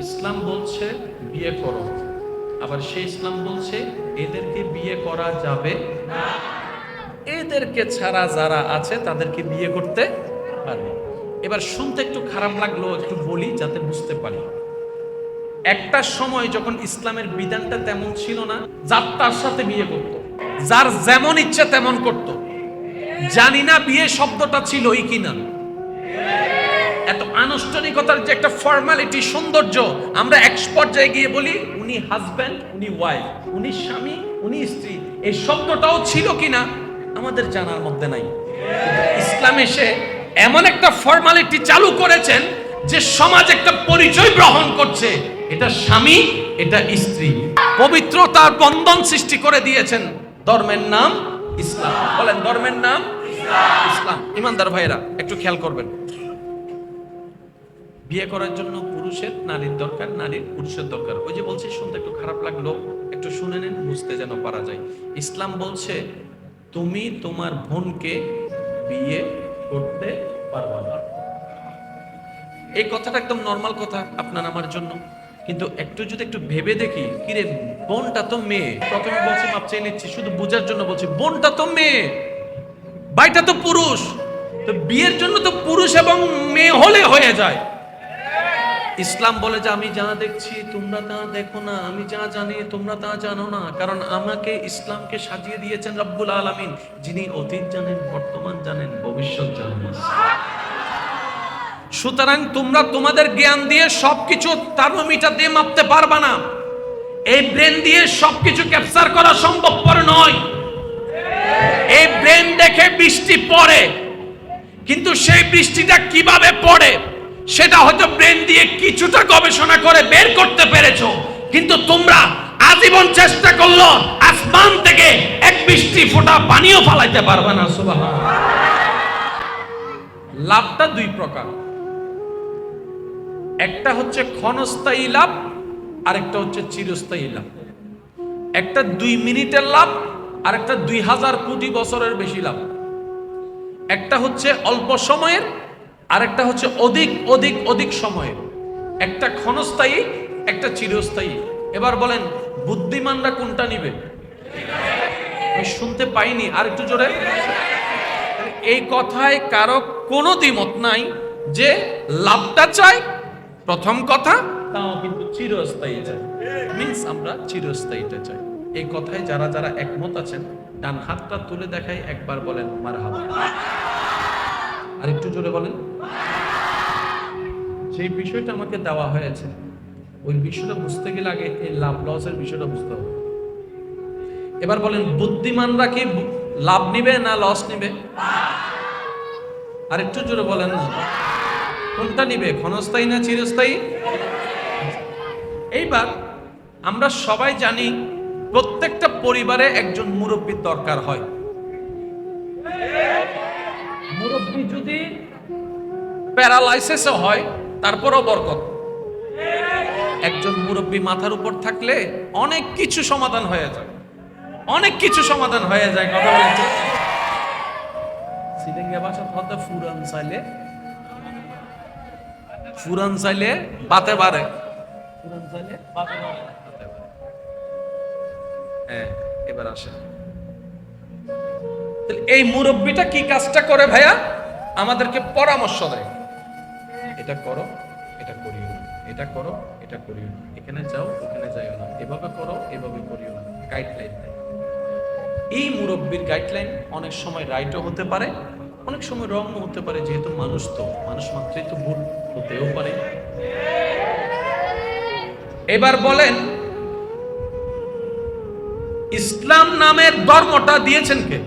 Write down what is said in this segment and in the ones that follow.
ইসলাম বলছে বিয়ে করো, আবার সেই ইসলাম বলছে এদেরকে বিয়ে করা যাবে না, এদেরকে ছাড়া যারা আছে তাদেরকে বিয়ে করতে পারবে। এবার শুনতে একটু খারাপ লাগলো, একটু বলি যাতে বুঝতে পারি। একটা সময় যখন ইসলামের বিধানটা তেমন ছিল না, যার তার সাথে বিয়ে করত, যার যেমন ইচ্ছা তেমন করত। জানি না বিয়ে শব্দটা ছিলই কিনা, এত আনুষ্ঠানিকতার যে একটা ফর্মালিটি, সৌন্দর্য, আমরা এক পর্যায়ে গিয়ে বলি উনি হাজব্যান্ড, উনি ওয়াইফ, উনি স্বামী, উনি স্ত্রী, এই শব্দটাও ছিল কিনা আমাদের জানার মধ্যে নাই। ইসলাম এসে এমন একটা ফর্মালিটি চালু করেছেন যে সমাজ একটা পরিচয় গ্রহণ করছে, এটা স্বামী, এটা স্ত্রী, পবিত্রতার বন্ধন সৃষ্টি করে দিয়েছেন। ধর্মের নাম ইসলাম। বলেন ধর্মের নাম ইসলাম। ইমানদার ভাইরা একটু খেয়াল করবেন, বিয়ে করার জন্য পুরুষের নারীর দরকার, নারীর পুরুষের দরকার। ওই যে বলছি শুনতে একটু খারাপ লাগলো, একটু শুনে নেন, বুঝতে যেন পারা যায়। ইসলাম বলছে তুমি তোমার বোনকে বিয়ে করতে পারবে না। এই কথাটা একদম নর্মাল কথা আপনার আমার জন্য, কিন্তু একটু যদি একটু ভেবে দেখি, কিরে বোনটা তো মেয়ে, প্রথমে বলছি মাপ চেয়ে নিচ্ছি, শুধু বোঝার জন্য বলছি, বোনটা তো মেয়ে, ভাইটা তো পুরুষ, তো বিয়ের জন্য তো পুরুষ এবং মেয়ে হলে হয়ে যায়। ইসলাম বলে যে আমি যা দেখছি তোমরা তা দেখো না, আমি যা জানি তোমরা তা জানো না, কারণ আমাকে ইসলামকে সাজিয়ে দিয়েছেন রব্বুল আলামিন, যিনি অতীত জানেন, বর্তমান জানেন, ভবিষ্যৎ জানেন। সুতরাং তোমরা তোমাদের জ্ঞান দিয়ে সবকিছু থার্মোমিটার দিয়ে মাপতে পারবা না, এই ব্রেন দিয়ে সবকিছু ক্যাপচার করা সম্ভবপর নয়। এই ব্রেন দেখে বৃষ্টি পড়ে, কিন্তু সেই বৃষ্টিটা কিভাবে পড়ে সেটা হয়তো ব্রেন দিয়ে কিছুটা গবেষণা করে বের করতে পেরেছো, কিন্তু তোমরা আজীবন চেষ্টা করলো আসমান থেকে এক বৃষ্টি ফোঁটা পানিও ফালাইতে পারবে না। সুবহানাল্লাহ। লাভটা দুই প্রকার, একটা হচ্ছে ক্ষণস্থায়ী লাভ, আরেকটা হচ্ছে চিরস্থায়ী লাভ। একটা 2 মিনিটের লাভ, আর একটা 2000 কোটি বছরের বেশি লাভ। একটা হচ্ছে অল্প সময়ের, আর একটা হচ্ছে অধিক অধিক অধিক সময়ের। একটা ক্ষণস্থায়ী, একটা চিরস্থায়ী। এবার বলেন বুদ্ধিমানরা কোনটা নিবে? আমি শুনতে পাইনি, আর একটু জোরে। এই কথায় কারো কোনো দ্বিমত নাই যে লাভটা চাই প্রথম কথা, তাও কিন্তু চিরস্থায়ী চাই, মিন্স আমরা চিরস্থায়ীটা চাই। এই কথায় যারা যারা একমত আছেন ডান হাতটা তুলে দেখাই, একবার বলেন মারহাবা। আর একটু জোরে বলেন। সেই বিষয়টা আমাকে দেওয়া হয়েছে, ওই বিষয়টা বুঝতে গেলে আগে এই লাভ লসের বিষয়টা বুঝতে হবে। এবার বলেন বুদ্ধিমানরা কি লাভ নিবে না লস নিবে? আর একটু জোরে বলেন না, কোনটা নিবে, ক্ষণস্থায়ী না চিরস্থায়ী? এইবার আমরা সবাই জানি প্রত্যেকটা পরিবারে একজন মুরব্বীর দরকার হয়। মুরব্বী যদি প্যারালাইসিসও হয় তারপরও বরকত। একজন মুরব্বী মাথার উপর থাকলে অনেক কিছু সমাধান হয়ে যায়, অনেক কিছু সমাধান হয়ে যায়। কথা বলছে সিলেঙ্গা ভাষা হতে ফুরান চাইলে, ফুরান চাইলে বাতে বাড়ে, ফুরান চাইলে বাতে বাড়ে। হ্যাঁ, এবার আসে এই মুরব্বীটা কি কাজটা করে ভাইয়া? আমাদেরকে পরামর্শ দেয়, এটা করো, এটা করিও না, এটা করো, এটা করিও না, এখানে যাও, ওখানে যাইও না, এভাবে করো, এভাবে করিও না, গাইডলাইন দেয়। এই মুরব্বীর গাইডলাইন অনেক সময় রাইটও হতে পারে, অনেক সময় রংও হতে পারে, যেহেতু মানুষ, তো মানুষ মাত্রই তো ভুল হতেও পারে। এবার বলেন ইসলাম নামের ধর্মটা দিয়েছেন কে?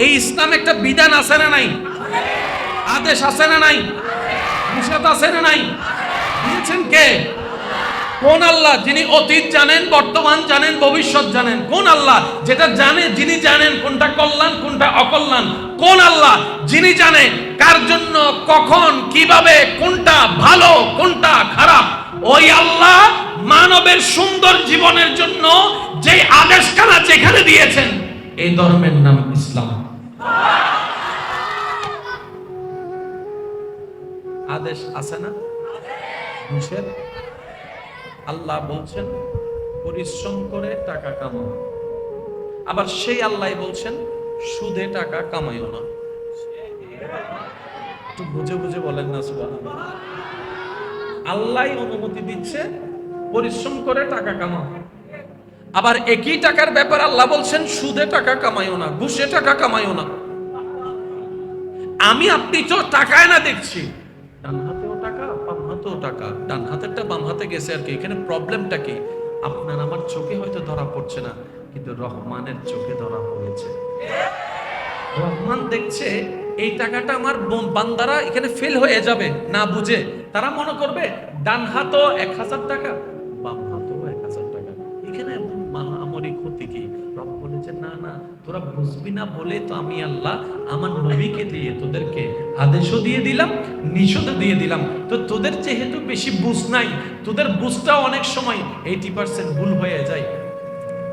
এই ইসলাম একটা বিধান আছে না নাই? আদেশ আছে না নাই? নিষেধ আছে না নাই? দিয়েছেন কে? কোন আল্লাহ? যিনি অতীত জানেন, বর্তমান জানেন, ভবিষ্যৎ জানেন। কোন আল্লাহ? যেটা জানে, যিনি জানেন কোনটা কল্যাণ কোনটা অকল্যাণ। কোন আল্লাহ? যিনি জানেন কার জন্য কখন কিভাবে কোনটা ভালো কোনটা খারাপ। ওই আল্লাহ মানবের সুন্দর জীবনের জন্য যে আদেশখানা যেখানে দিয়েছেন, এই ধর্মের নাম ইসলাম। আদেশ আছে না? ঘুষের আল্লাহ বলছেন পরিশ্রম করে টাকা কামাও, আবার সেই আল্লাহ বলছেন সুদে টাকা কামাইও না। একটু বুঝে বুঝে বলেন না সুবহানাল্লাহ। আল্লাহ অনুমতি দিচ্ছে পরিশ্রম করে টাকা কামাও, আবার একই টাকার ব্যাপার আল্লাহ বলছেন সুদে টাকা কামাইও না, ঘুষে টাকা কামাইও না। আমি আপনি তো টাকায় না দেখছি, ডান হাতেও টাকা বাম হাতেও টাকা, ডান হাতেরটা বাম হাতে গেছে আর কি। এখানে প্রবলেমটা কি? আপনার আমার চোখে হয়তো ধরা পড়ছে না, কিন্তু রহমানের চোখে ধরা পড়েছে। রহমান দেখছে এই টাকাটা আমার বান্দারা এখানে ফেল হয়ে যাবে না বুঝে, তারা মনে করবে ডান হাতও 1000 টাকা বাম হাতও 1000 টাকা, এখানে মহামারী ক্ষতি কি? রব বলেছে না না, তোরা বুঝবি না বলে তো আমি আল্লাহ আমার নবীকে দিয়ে তোদেরকে আদেশও দিয়ে দিলাম, নিষেধও দিয়ে দিলাম। তো তোদের যেহেতু বেশি বুঝ নাই, তোদের বুঝটাও অনেক সময় 80% ভুল হয়ে যায়,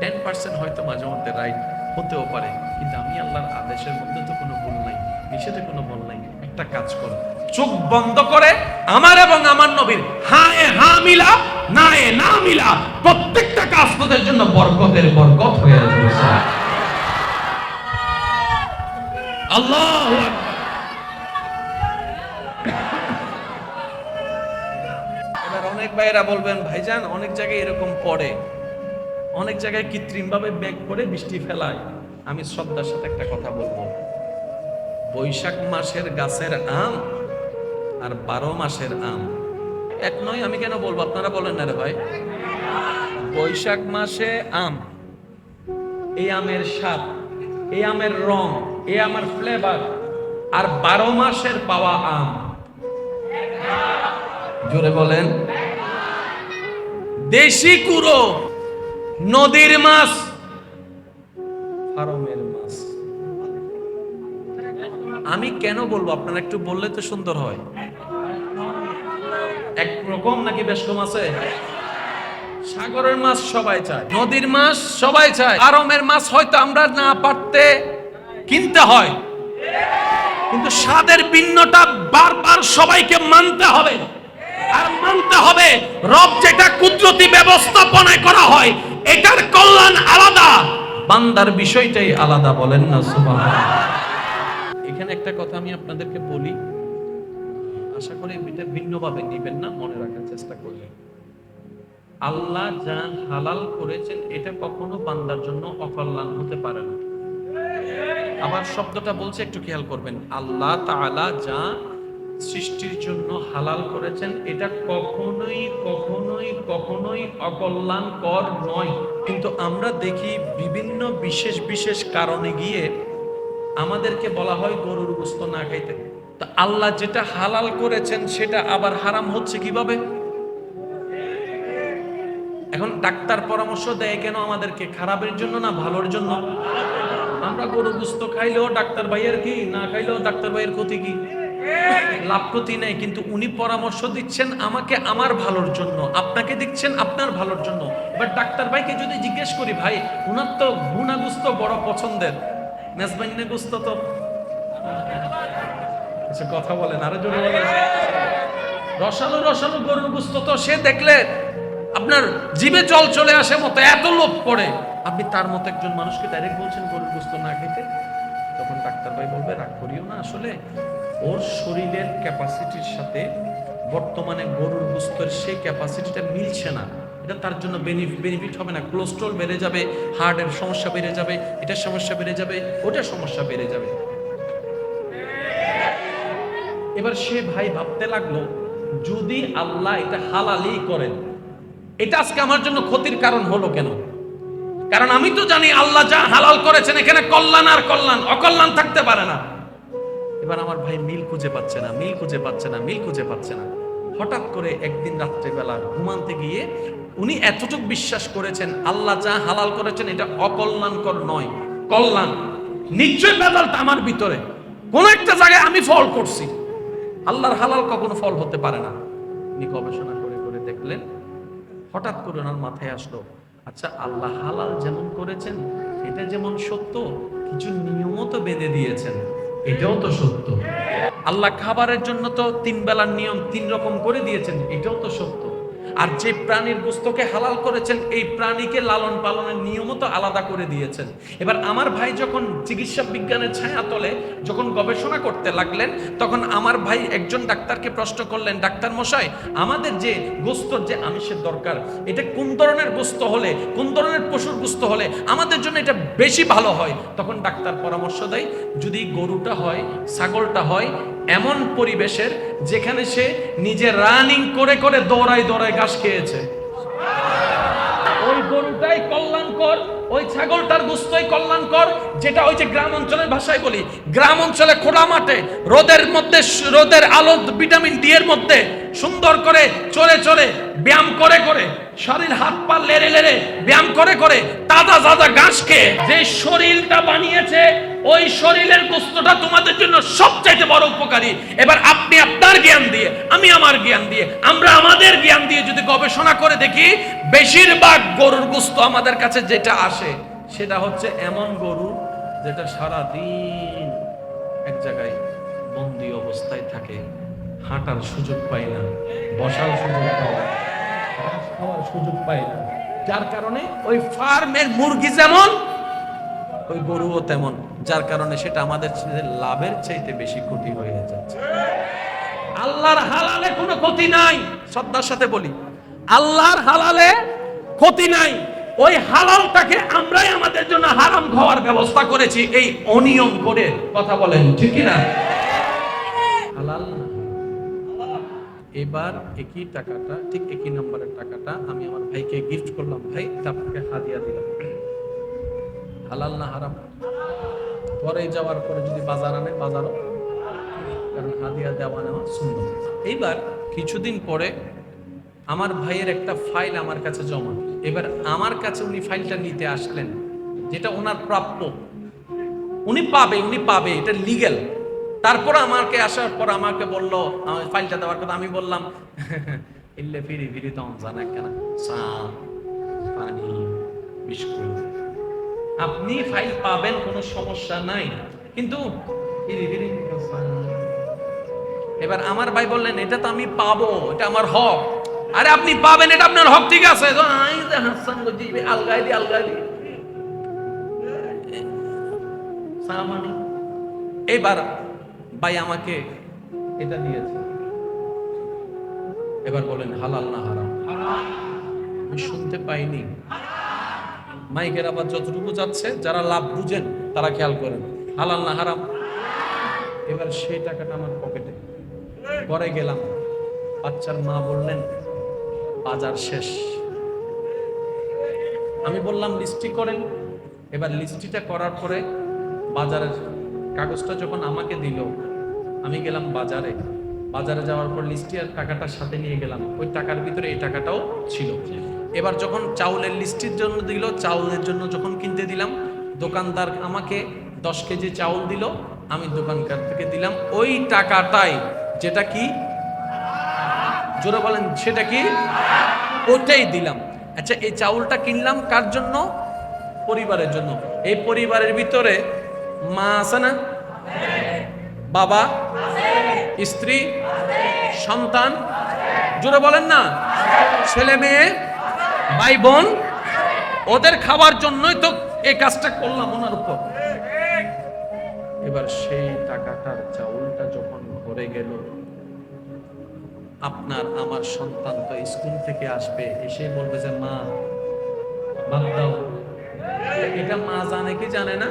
10% হয়তো মাঝে মধ্যে রাইট হতেও পারে, কিন্তু আমি আল্লাহর আদেশের মধ্যে তো কোনো ভুল নাই, নিষেধে কোনো ভুল নাই। একটা কাজ কর, চোখ বন্ধ করে আমার এবং আমার নবীর হ্যাঁ এ হ্যাঁ মিলা, না এ না মিলা, প্রত্যেকটা কাজ তোদের জন্য বরকতের বরকত হয়ে যাবে। আল্লাহু আকবার। এবার অনেক ভাইরা বলবেন ভাইজান অনেক জায়গায় এরকম পড়ে, অনেক জায়গায় কৃত্রিম ভাবে ব্যাগ করে বৃষ্টি ফেলায়। আমি শ্রদ্ধার সাথে একটা কথা বলবো, বৈশাখ মাসের গাছের আম আর 12 মাসের আম এক নয়। আমি কেন বলবো, আপনারা বলেন না রে ভাই? বৈশাখ মাসে আম, এই আমের স্বাদ, এই আমের রং, এই আমের ফ্লেভার, আর 12 মাসের পাওয়া আম, জোরে বলেন। দেশি কুড়ো, নদীর মাছ, ফার্মের মাছ। আমি কেন বলবো, আপনারা একটু বললে তো সুন্দর হয়। একরকম নাকি বেশ কম আছে? সাগরের মাছ সবাই চায়, নদীর মাছ সবাই চায়, ফার্মের মাছ হয়তো আমরা না পারতে কিনতে হয়, কিন্তু স্বাদের ভিন্নটা বারবার সবাইকে মানতে হবে। আর মানতে হবে রব যেটা কুদরতি ব্যবস্থাপনায় করা হয় এটার কল্যাণ আলাদা, বান্দার বিষয়টাই আলাদা। বলেন না সুবহানাল্লাহ। এখানে একটা কথা আমি আপনাদেরকে বলি, আশা করি এটা ভিন্নভাবে নেবেন না, মনে রাখার চেষ্টা করবেন। আল্লাহ যা হালাল করেছেন এটা কখনো বান্দার জন্য অকল্যাণ হতে পারে না। আবার শব্দটা বলছে একটু খেয়াল করবেন, আল্লাহ তাআলা যা সৃষ্টির জন্য হালাল করেছেন এটা কখনোই কখনোই কখনোই অকল্যাণকর নয়। কিন্তু আমরা দেখি বিভিন্ন বিশেষ বিশেষ কারণে গিয়ে আমাদেরকে বলা হয় গরুর গোশত না খাইতে। তো আল্লাহ যেটা হালাল করেছেন সেটা আবার হারাম হচ্ছে কিভাবে? এখন ডাক্তার পরামর্শ দেয় কেন আমাদেরকে? খারাপের জন্য না ভালোর জন্য? আমরা গরুর গোশত খাইলেও ডাক্তার ভাইয়ের কি, না খাইলেও ডাক্তার ভাইয়ের ক্ষতি কি? লাভ ক্ষতি নাই, কিন্তু উনি পরামর্শ দিচ্ছেন আমাকে আমার ভালোর জন্য, আপনাকে দিচ্ছেন আপনার ভালোর জন্য। এবার ডাক্তার ভাইকে যদি জিজ্ঞেস করি, ভাই উনার তো ভুনা গোশত বড় পছন্দের, মেজবাইনে গোশত তো আচ্ছা কথা বলেন আরো জোরে বলেন, রসালো রসালো গরুর গোশত তো সে দেখলে আপনার জিভে জল চলে আসে মতো, এত লোভ করে, আপনি তার মতো একজন মানুষকে ডাইরেক্ট বলছেন গরুর গোশত না খেতে। তখন ডাক্তার ভাই বলবে রাগ করিও না, আসলে ওর শরীরের ক্যাপাসিটির সাথে বর্তমানে গরুর গোশতের সেই ক্যাপাসিটিটা মিলছে না, এটা তার জন্য বেনিফিট হবে না, কোলেস্ট্রল বেড়ে যাবে, হার্টের সমস্যা বেড়ে যাবে, এটার সমস্যা বেড়ে যাবে, ওটার সমস্যা বেড়ে যাবে। এবার সে ভাই ভাবতে লাগলো যদি আল্লাহ এটা হালালই করেন, এটা আজকে আমার জন্য ক্ষতির কারণ হলো কেন? কারণ আমি তো জানি আল্লাহ যা হালাল করেছেন এখানে কল্যাণ আর কল্যাণ, অকল্যাণ থাকতে পারে না। এবার আমার ভাই মিল খুঁজে পাচ্ছে না, মিল খুঁজে পাচ্ছে না, মিল খুঁজে পাচ্ছে না। হঠাৎ করে একদিন রাত্রেবেলা ঘুমাতে গিয়ে উনি এতটুকু বিশ্বাস করেছেন আল্লাহ যা হালাল করেছেন এটা অকল্যাণকর নয়, কল্যাণ। নিশ্চয় বেদালটা আমার ভিতরে কোন একটা জায়গায় আমি ফল করছি, আল্লাহর হালাল কখনো ফল হতে পারে না। উনি গবেষণা করে করে দেখলেন, হঠাৎ করে ওনার মাথায় আসলো আচ্ছা আল্লাহ হালাল যেমন করেছেন এটা যেমন সত্য, কিছু নিয়মও তো বেঁধে দিয়েছেন, এটাও তো সত্য। আল্লাহ খাবারের জন্য তো 3 বেলার নিয়ম 3 রকম করে দিয়েছেন, এটাও তো সত্য। আর যে প্রাণীর গোশতকে হালাল করেছেন, এই প্রাণীকে লালন পালনের নিয়মও তো আলাদা করে দিয়েছেন। এবার আমার ভাই যখন চিকিৎসা বিজ্ঞানের ছায়াতলে যখন গবেষণা করতে লাগলেন, তখন আমার ভাই একজন ডাক্তারকে প্রশ্ন করলেন, ডাক্তার মশাই, আমাদের যে গোশতর যে আমিষের দরকার, এটা কোন ধরনের গোশত হলে, কোন ধরনের পশুর গোশত হলে আমাদের জন্য এটা বেশি ভালো হয়? তখন ডাক্তার পরামর্শ দেয়, যদি গরুটা হয়, ছাগলটা হয় এমন পরিবেশের যেখানে সে নিজে রানিং করে করে দৌড়ায় দৌড়ায় ঘাস খেয়েছে, ওই গরুটাই কল্যাণকর, ওই ছাগলটার গোশতই কল্যাণকর। যেটা ওই যে গ্রাম অঞ্চলের ভাষায় বলি, গ্রাম অঞ্চলে খোলা মাঠে রোদের মধ্যে, রোদের আলো ভিটামিন ডি এর মধ্যে সুন্দর করে চলে চলে ব্যায়াম করে করে, শরীর হাত পা লেড়ে লেড়ে ব্যায়াম করে করে তাজা তাজা ঘাস খেয়ে যে শরীরটা বানিয়েছে, ওই শরীরের গোশতটা তোমাদের জন্য সবচাইতে বড় উপকারী। এবার আপনি আপনার জ্ঞান দিয়ে, আমি আমার জ্ঞান দিয়ে, আমরা আমাদের জ্ঞান দিয়ে যদি গবেষণা করে দেখি, বেশিরভাগ গরুর গোশত আমাদের কাছে যেটা আসে সেটা হচ্ছে এমন গরু যেটা সারা দিন এক জায়গায় বন্দি অবস্থায় থাকে, হাঁটার সুযোগ পায় না, বসার সুযোগ পায় না, ঘাস খাওয়ার সুযোগ পায় না। যার কারণে ওই ফার্মের মুরগি যেমন, ওই গরুও তেমন। যার কারণে সেটা আমাদের লাভের চাইতে বেশি ক্ষতি হয়ে যাচ্ছে। আল্লাহর হালালে কোনো ক্ষতি নাই, শ্রদ্ধার সাথে বলি, আল্লাহর হালালে ক্ষতি নাই। ওই হালালটাকে আমরাই আমাদের জন্য হারাম খাওয়ার ব্যবস্থা করেছি, এই অনিয়ম করে। কথা বলেন ঠিক কি না? হালাল না। এবার একই টাকাটা, ঠিক একই নম্বরের টাকাটা আমি আমার ভাইকে গিফট করলাম, ভাই আপনাকে হাদিয়া দিলাম, হালাল না হারাম? পরে যাওয়ার পরে যদি বাজার আনে, বাজারও, কারণ হাদিয়া দেওয়া নেওয়া সুন্নাত। এইবার কিছুদিন পরে আমার ভাইয়ের একটা ফাইল আমার কাছে জমা। এবার আমার কাছে উনি ফাইলটা নিতে আসলেন, যেটা ওনার প্রাপ্য, উনি পাবে, এটা লিগ্যাল। তারপর আমাকে আসার পর আমাকে বলল, আমার ফাইলটা দেওয়ার কথা। আমি বললাম, ইল্লে ফিরি ফিরি তো জানা কেন, চা পানি বিস্কুট, আপনি ফাইল পাবেন, কোনো সমস্যা নাই, কিন্তু এবার আমার ভাই বললেন, এটা তো আমি পাবো, এটা আমার হক। আরে আপনি পাবেন, এটা আপনার হক, ঠিক আছে, এবার ভাই আমাকে এটা দিয়েছে। এবার বলেন হালাল না হারাম? আমি শুনতে পাইনি। মাইকের আবার যতটুকু যাচ্ছে, যারা লাভ বুঝেন তারা খেয়াল করেন, হালাল না হারাম? এবার সেই টাকাটা আমার পকেটে। পরে গেলাম, বাচ্চার মা বললেন বাজার শেষ। আমি বললাম লিস্টি করেন। এবার লিস্টিটা করার পরে বাজারের কাগজটা যখন আমাকে দিল, আমি গেলাম বাজারে। বাজারে যাওয়ার পর লিস্টি আর টাকাটার সাথে নিয়ে গেলাম, ওই টাকার ভিতরে এই টাকাটাও ছিল। এবার যখন চাউলের লিস্টির জন্য দিল, চাউলের জন্য যখন কিনতে দিলাম, দোকানদার আমাকে 10 কেজি চাউল দিল, আমি দোকানদার থেকে দিলাম ওই টাকাটাই, যেটা কি, জোরে বলেন, সেটা কি, ওটাই দিলাম। আচ্ছা, এই চাউলটা কিনলাম কার জন্য? পরিবারের জন্য। এই পরিবারের ভিতরে মা আছে না, বাবা, স্ত্রী, সন্তান, জোরে বলেন না, ছেলে মেয়ে, ভাই বোন, ওদের খাবার জন্যই তো এই কাজটা করলাম ওনার উপর। এবার সেই টাকাটার চাউলটা যখন ঘরে গেল, আপনার আমার সন্তান তো স্কুল থেকে আসবে, এসে বলবে যে মা ভাত দাও। এটা মা জানে কি জানে না?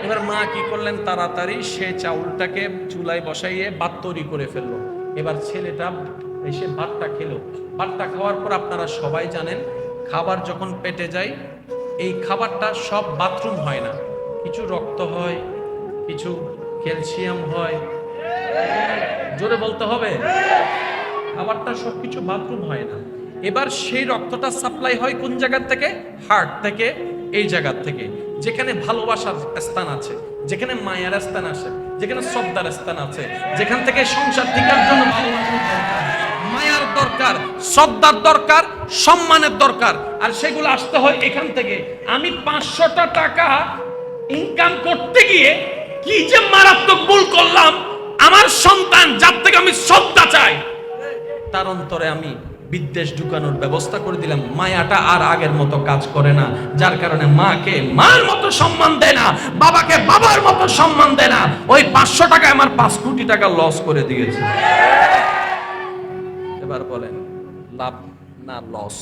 এবার মা কি করলেন, তাড়াতাড়ি সে চাউলটাকে চুলায় বসাইয়ে ভাত তৈরি করে ফেললো। এবার ছেলেটা এসে ভাতটা খেলো। ভাতটা খাওয়ার পর আপনারা সবাই জানেন, খাবার যখন পেটে যায়, এই খাবারটা সব বাথরুম হয় না, কিছু রক্ত হয়, কিছু ক্যালসিয়াম হয়, জোরে বলতে হবে, খাবারটা সবকিছু বাথরুম হয় না। এবার সেই রক্তটা সাপ্লাই হয় কোন জায়গা থেকে? হার্ট থেকে, এই জায়গা থেকে, যেখানে ভালোবাসার স্থান আছে, যেখানে মায়ার স্থান আছে, যেখানে শ্রদ্ধার স্থান আছে, যেখান থেকে সংসার টিকার জন্য মায়ার দরকার, শ্রদ্ধার দরকার, সম্মানের দরকার, আর সেগুলো আসতে হয় এখান থেকে। আমি 500টা টাকা ইনকাম করতে গিয়ে কি যে মারাত্মক ভুল করলাম, আমার সন্তান যার থেকে আমি শ্রদ্ধা চাই, তার অন্তরে আমি বিদ্বেষ ঢুকানোর ব্যবস্থা করে দিলাম। মায়াটা আর আগের মতো কাজ করে না, যার কারণে মাকে মার মতো সম্মান দেয় না, বাবাকে বাবার মতো সম্মান দেয় না। ওই 500 টাকায় আমার 5 কোটি টাকা লস করে দিয়েছে। এবার বলেন লাভ না লস?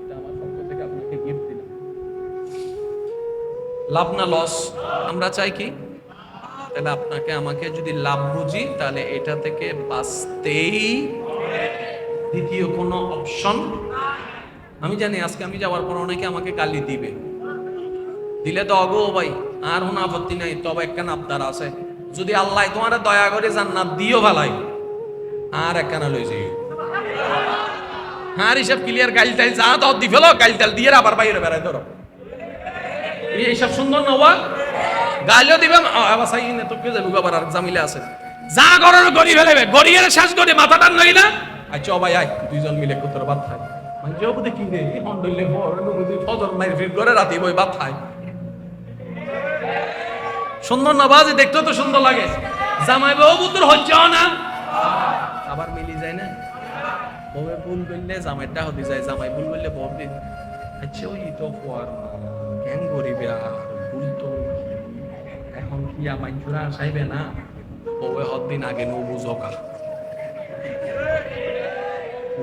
এটা আমার পক্ষ থেকে আপনাকে গিফট দিলাম। লাভ না লস? আমরা চাই কি? তাহলে আপনাকে আমাকে যদি লাভ বুঝি, তাহলে এটা থেকে বাঁচতেই দ্বিতীয় কোনো অপশন। আমি জানি আজকে আমি যাওয়ার পর অনেকে আমাকে গালি দিবে, দিলে তো অগো ভাই আর কোনো আপত্তি নাই, তবে একটা আবদার আছে, যদি আল্লাহ তোমার দয়া করে জান্নাত দিও ভালাই আর একখানা লই যাই। হ্যাঁ হিসাব ক্লিয়ার, গাইল টাইল যা দাও দি ফেলো, গাইল টাইল দিয়ে আবার বাইরে বেড়াই ধরো। এইসব সুন্দর নবা গাইলেও দিবে আবার সাই না তো কেউ যাবে আবার আর জামিলে আছে, যা করার গড়ি ফেলেবে, গড়িয়ে শেষ করে মাথাটা নই না। আচ্ছা ভাই আয় দুইজন মিলে কোতর ভাত খাই, মানে যে দেখি রে হন্ডলে ফজর মাইর ফির করে রাতে বই ভাত খাই। সুন্দর না বাজে, দেখতে তো সুন্দর লাগে। জামাই বউ পুত্র হচ্ছেও না, আবার মিলি যায় না। বউয়ে ভুল করলে জামাইটা হতে যায়, জামাই ভুল করলে বউ দিন। আচ্ছা ওই তো পর কেন গরিবে আর ভুল তো এখন কি আমায় চূড়া চাইবে না, বউয়ে হদিন আগে নো বুঝকা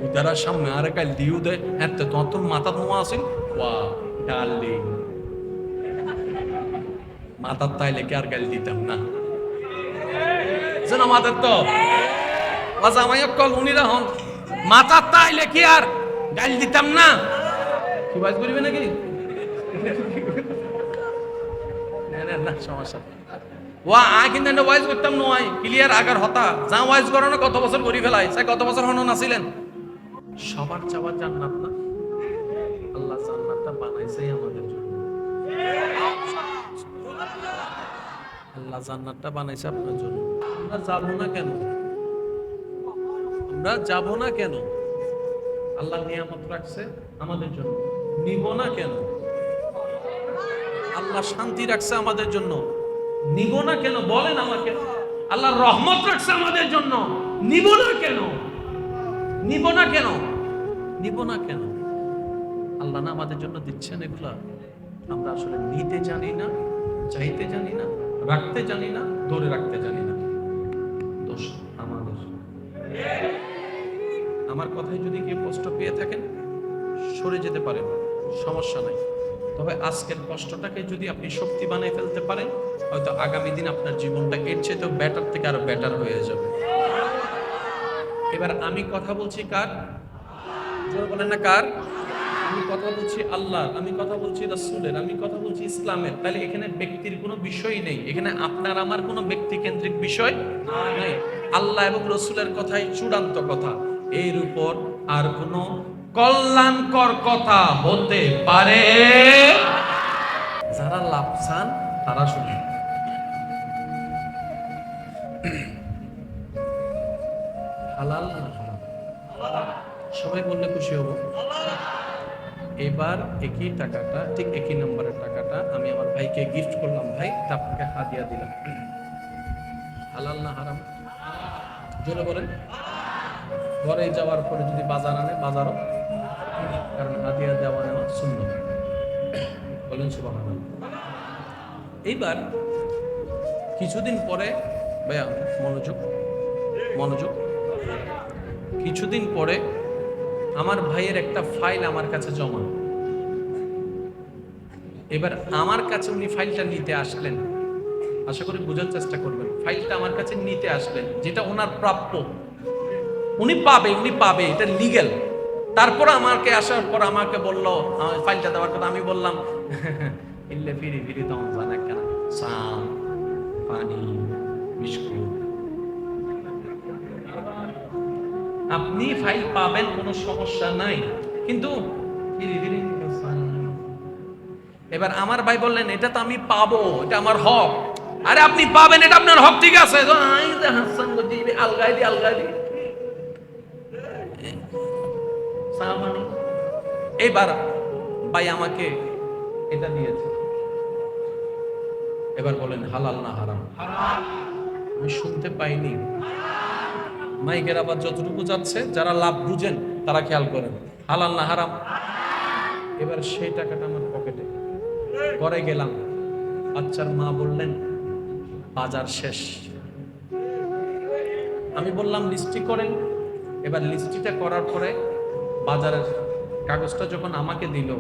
উদারার সামনে আর কাল দিও দে এত তোর মাথার নোয়া আসিল ওয়া ডার্লিং মাথার তাইলে কি আর গাল দিতাম না যেন মাথার তো জামাই কল উনিরা হন মাথার তাইলে কি আর গাল দিতাম না। কি বাজ করিবে নাকি? না সমস্যা ওয়া আই কিন্তু ওয়াইজ করতাম নয় ক্লিয়ার আগার হতা যা ওয়াইজ করো না কত বছর করি ফেলাই সে কত বছর হন নাছিলেন। সবার চাওয়া জান্নাত না, আল্লাহ জান্নাতটা বানাইছে আমাদের জন্য। আল্লাহ জান্নাতটা বানাইছে আপনার জন্য। আমরা যাব না কেন? আমরা যাব না কেন? আল্লাহ নিয়ামত রাখছে আমাদের জন্য, নিব না কেন? আল্লাহ শান্তি রাখছে আমাদের জন্য, নিব না কেন? বলেন আমাকে। আল্লাহ রহমত রাখছে আমাদের জন্য, নিব না কেন? নিব না কেন? নিব না কেন? আল্লাহ না আমাদের জন্য দিচ্ছেন এগুলা, আমরা আসলে নিতে জানি না, চাইতে জানি না, রাখতে জানি না, ধরে রাখতে জানি না। দোষ আমাদের। আমার কথায় যদি কেউ কষ্ট পেয়ে থাকেন সরে যেতে পারেন, সমস্যা নাই। তবে আজকের কষ্টটাকে যদি আপনি শক্তি বানিয়ে ফেলতে পারেন, হয়তো আগামী দিন আপনার জীবনটা এর চেয়েও বেটার থেকে আরো বেটার হয়ে যাবে। এবার আমি কথা বলছি কার? জোরে বলেন না কার? আমি কথা বলছি আল্লাহর, আমি কথা বলছি রাসূলের, আমি কথা বলছি ইসলামের। তাহলে এখানে ব্যক্তির কোনো বিষয় নেই, এখানে আপনার আমার কোনো ব্যক্তি কেন্দ্রিক বিষয় নেই। আল্লাহ এবং রাসূলের কথাই চূড়ান্ত কথা, এর উপর আর কোনো কল্যাণকর কথা হতে পারে। যারা লাভ চান তারা শুনুন। হালাল না হারাম? সবাই বললে খুশি হব। এবার একই টাকাটা, ঠিক একই নম্বরের টাকাটা আমি আমার ভাইকে গিফট করলাম, ভাই তা আপনাকে হাদিয়া দিলাম। হালাল না হারাম? জোরে বলেন। ঘরে যাওয়ার পরে যদি বাজার আনে বাজারও, কারণ হাদিয়া দেওয়া নেওয়া সুন্নাত। বলেন সুবহানাল্লাহ। এইবার কিছুদিন পরে, ভাইয়া মনোযোগ মনোযোগ, কিছুদিন পরে আমার ভাইয়ের একটা ফাইল আমার কাছে জমা। এবার আমার কাছে উনি ফাইলটা নিতে আসলেন, আশা করি বোঝার চেষ্টা করবেন। ফাইলটা আমার কাছে নিতে আসলেন, যেটা ওনার প্রাপ্য, উনি পাবে, এটা লিগ্যাল। তারপর আমাকে আসার পর আমাকে বললো ফাইলটা দেওয়ার কথা। আমি বললাম ইল্লে ফিরি ফিরি তখন জানা কেন চা পানি বিস্কুট, আপনি ফাইল পাবেন, কোনো সমস্যা নাই, কিন্তু এবার আমার ভাই বললেন এটা তো আমি পাবো, এটা আমার হক। আরে আপনি পাবেন, এটা আপনার হক, ঠিক আছে। এইবার ভাই আমাকে এটা দিয়েছে। এবার বলেন হালাল না হারাম? আমি শুনতে পাইনি। মাইকের আবার যতটুকু যাচ্ছে, যারা লাভ বুঝেন তারা খেয়াল করেন, হালাল না হারাম। এবার সেই টাকাটা আমার পকেটে, পরে গেলাম, বাচ্চার মা বললেন বাজার শেষ। আমি বললাম লিস্টি করেন। এবার লিস্টিটা করার পরে বাজারের কাগজটা যখন আমাকে দিল,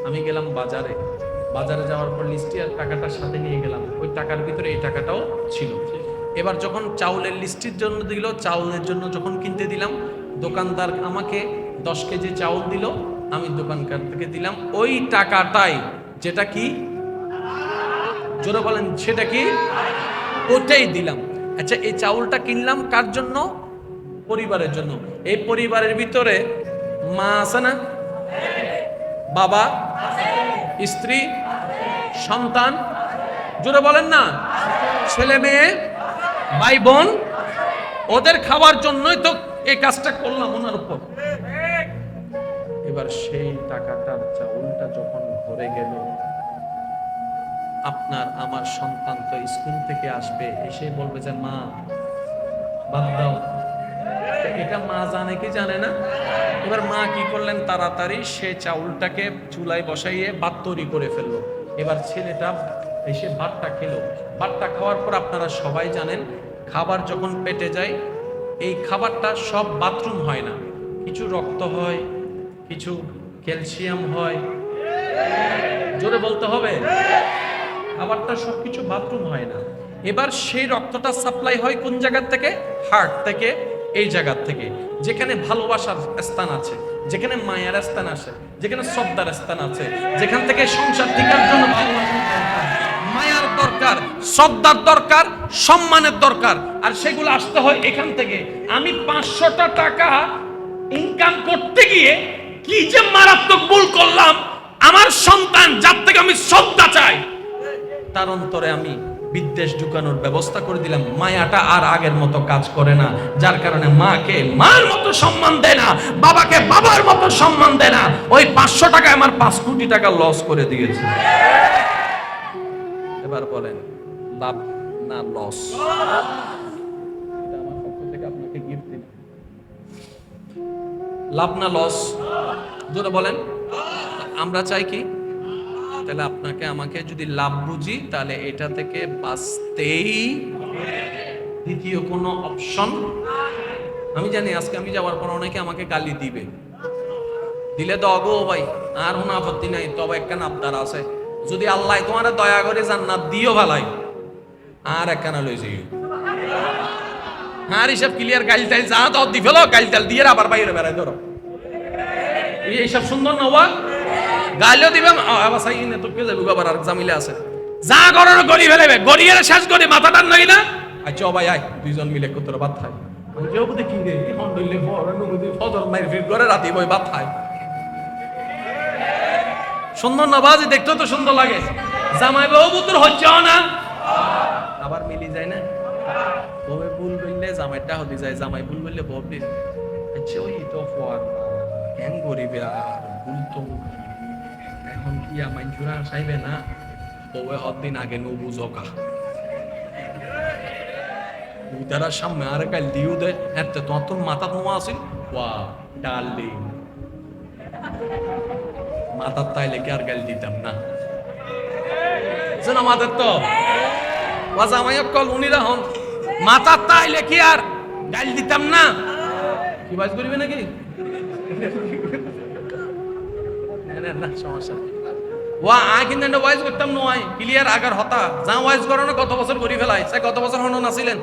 আমি গেলাম বাজারে। বাজারে যাওয়ার পর লিস্টি আর টাকাটার সাথে নিয়ে গেলাম, ওই টাকার ভিতরে এই টাকাটাও ছিল। এবার যখন চাউলের লিস্টির জন্য দিল, চাউলের জন্য যখন কিনতে দিলাম, দোকানদার আমাকে 10 কেজি চাউল দিল, আমি দোকানদার থেকে দিলাম ওই টাকাটাই, যেটা কি জোরে বলেন, সেটা কি, ওটাই দিলাম। আচ্ছা, এই চাউলটা কিনলাম কার জন্য? পরিবারের জন্য। এই পরিবারের ভিতরে মা আছে না, বাবা, স্ত্রী, সন্তান, জোরে বলেন না, ছেলে মেয়ে, ভাই বোন, ওদের খাবার জন্যই তো এই কাজটা করলাম ওনার উপর। এবার সেই টাকাটার চাউলটা যখন ভরে গেল, আপনার আমার সন্তান তো স্কুল থেকে আসবে, এসে বলবে যে মা ভাত দাও। এটা মা জানে কি জানে না? এবার মা কি করলেন, তাড়াতাড়ি সে চাউলটাকে চুলায় বসাইয়ে ভাত তৈরি করে ফেললো। এবার ছেলেটা এসে ভাতটা খেলো। ভাতটা খাওয়ার পর আপনারা সবাই জানেন, খাবার যখন পেটে যায়, এই খাবারটা সব বাথরুম হয় না, কিছু রক্ত হয়, কিছু ক্যালসিয়াম হয়, জোরে বলতে হবে, খাবারটা সবকিছু বাথরুম হয় না। এবার সেই রক্তটা সাপ্লাই হয় কোন জায়গা থেকে? হার্ট থেকে, এই জায়গা থেকে, যেখানে ভালোবাসার স্থান আছে, যেখানে মায়ের স্থান আছে, যেখানে শ্রদ্ধার স্থান আছে, যেখান থেকে সংসার টিকার জন্য মায়ার দরকার, শ্রদ্ধার দরকার, সম্মানের দরকার, আর সেগুলো আসতে হয় এখান থেকে। আমি 500টা টাকা ইনকাম করতে গিয়ে কি যে মারাত্মক ভুল করলাম, আমার সন্তান যার থেকে আমি শ্রদ্ধা চাই, তার অন্তরে আমি বিদ্বেষ ঢুকানোর ব্যবস্থা করে দিলাম। মায়াটা আর আগের মতো কাজ করে না, যার কারণে মাকে মার মতো সম্মান দেয় না, বাবাকে বাবার মতো সম্মান দেয় না। ওই 500 টাকায় আমার 5 কোটি টাকা লস করে দিয়েছে। এবার বলেন লাভ না লস? এটা আমার পক্ষ থেকে আপনাকে গিফট দিন। লাভ না লস? জোরে বলেন। আমরা চাই কি? তাহলে আপনাকে আমাকে যদি লাভ বুঝি, তাহলে এটা থেকে বাঁচতেই দ্বিতীয় কোনো অপশন। আমি জানি আজকে আমি যাওয়ার পর অনেকে আমাকে গালি দিবে, দিলে দগো ভাই, আর কোনো আপত্তি নাই, তবে একখান আবদার আছে, যদি আল্লাহ তোমার দয়া করে জান্নাত দিও ভালাই, আর একখানা লই যাইও। আর হিসাব ক্লিয়ার, গাইল টাইল যা দাও দি ফেলো, গাইল টাইল দিয়ে আবার বাইরে বেড়াই ধরো, এইসব সুন্দর না ওয়া গাইলেও দিবে আবার সাই না, তো কে যাবে আবার আর জামিলে আছে, যা করার গড়ি ফেলেবে, গড়িয়ে শেষ করে মাথাটা নই না। আচ্ছা ভাই আয়, দুইজন মিলে কত ভাত খাই, কেউ দেখি রে হন্ডলে ফজর মাইর ফির করে রাতে বই ভাত খায়। সুন্দর না বাজি, দেখতেও তো সুন্দর লাগে, জামাই বউ পুত্র হচ্ছেও না, আবার মিলি যায় না। বউয়ে ভুল বললে জামাইটা হতে যায়, জামাই ভুল বললে বউ দিন। আচ্ছা ওই তো ফোয়ার হ্যাং গরিবে আর ভুল তো এখন কি আমায় জোড়া চাইবে না, বউয়ে হদিন আগে নো বুঝকা উদারার সামনে আর কাল দিও দে, এত তোর মাথা নোয়া আছিল, ওয়া ডার্লিং মাথার তাইলে কি আর গাল দিতাম না, শোনো মাথার তো ওয়া জামাই কল উনিরা হন, মাথার তাইলে কি আর গাল দিতাম না, কি বাজ করিবে নাকি না সমস্যা। ওয়া আই কিন্তু ওয়াইজ করতাম নয় ক্লিয়ার আগার হতা, যা ওয়াইজ করো না গত বছর করি ফেলাই, সে গত বছর হন নাছিলেন।